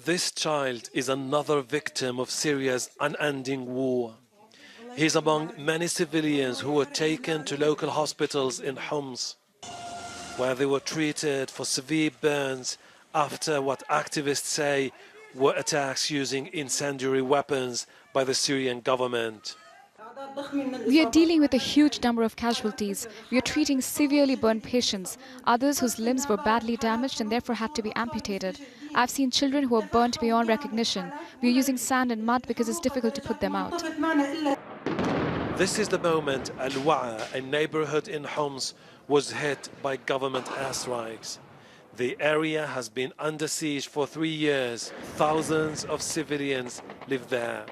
This child is another victim of Syria's unending war. He is among many civilians who were taken to local hospitals in Homs, where they were treated for severe burns after what activists say were attacks using incendiary weapons by the Syrian government. We are dealing with a huge number of casualties. We are treating severely burned patients, others whose limbs were badly damaged and therefore had to be amputated. I've seen children who are burnt beyond recognition. We are using sand and mud because it's difficult to put them out. This is the moment Al-Wa'a, a neighborhood in Homs, was hit by government airstrikes. The area has been under siege for 3 years. Thousands of civilians live there.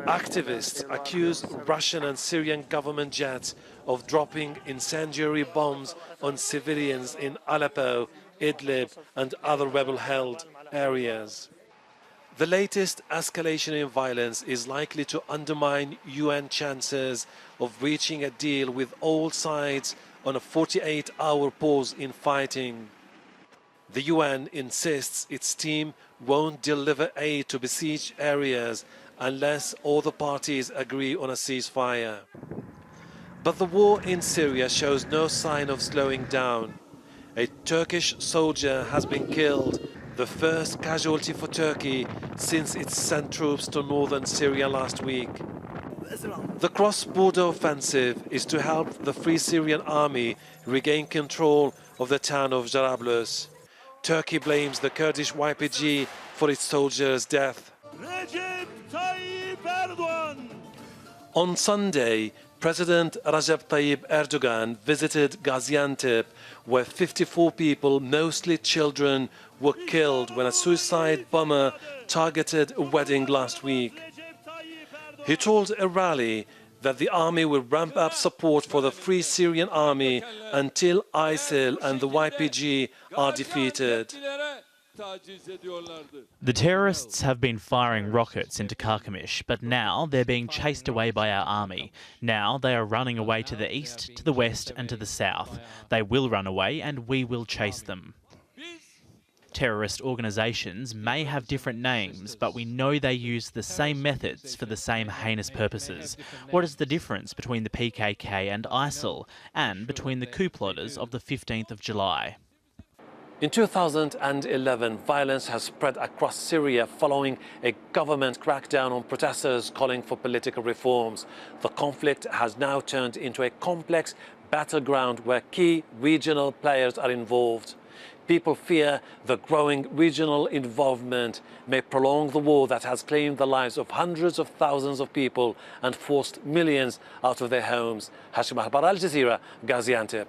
Activists accuse Russian and Syrian government jets of dropping incendiary bombs on civilians in Aleppo, Idlib and other rebel-held areas. The latest escalation in violence is likely to undermine UN chances of reaching a deal with all sides on a 48-hour pause in fighting. The UN insists its team won't deliver aid to besieged areas unless all the parties agree on a ceasefire. But the war in Syria shows no sign of slowing down. A Turkish soldier has been killed, the first casualty for Turkey since it sent troops to northern Syria last week. The cross-border offensive is to help the Free Syrian Army regain control of the town of Jarablus. Turkey blames the Kurdish YPG for its soldiers' death. Recep Tayyip Erdogan. On Sunday, President Recep Tayyip Erdogan visited Gaziantep, where 54 people, mostly children, were killed when a suicide bomber targeted a wedding last week. He told a rally that the army will ramp up support for the Free Syrian Army until ISIL and the YPG are defeated. The terrorists have been firing rockets into Karkamish, but now they're being chased away by our army. Now they are running away to the east, to the west and to the south. They will run away and we will chase them. Terrorist organisations may have different names, but we know they use the same methods for the same heinous purposes. What is the difference between the PKK and ISIL, and between the coup plotters of the 15th of July? In 2011, violence has spread across Syria following a government crackdown on protesters calling for political reforms. The conflict has now turned into a complex battleground where key regional players are involved. People fear the growing regional involvement may prolong the war that has claimed the lives of hundreds of thousands of people and forced millions out of their homes. Hashem Ahelbarra, Al Jazeera, Gaziantep.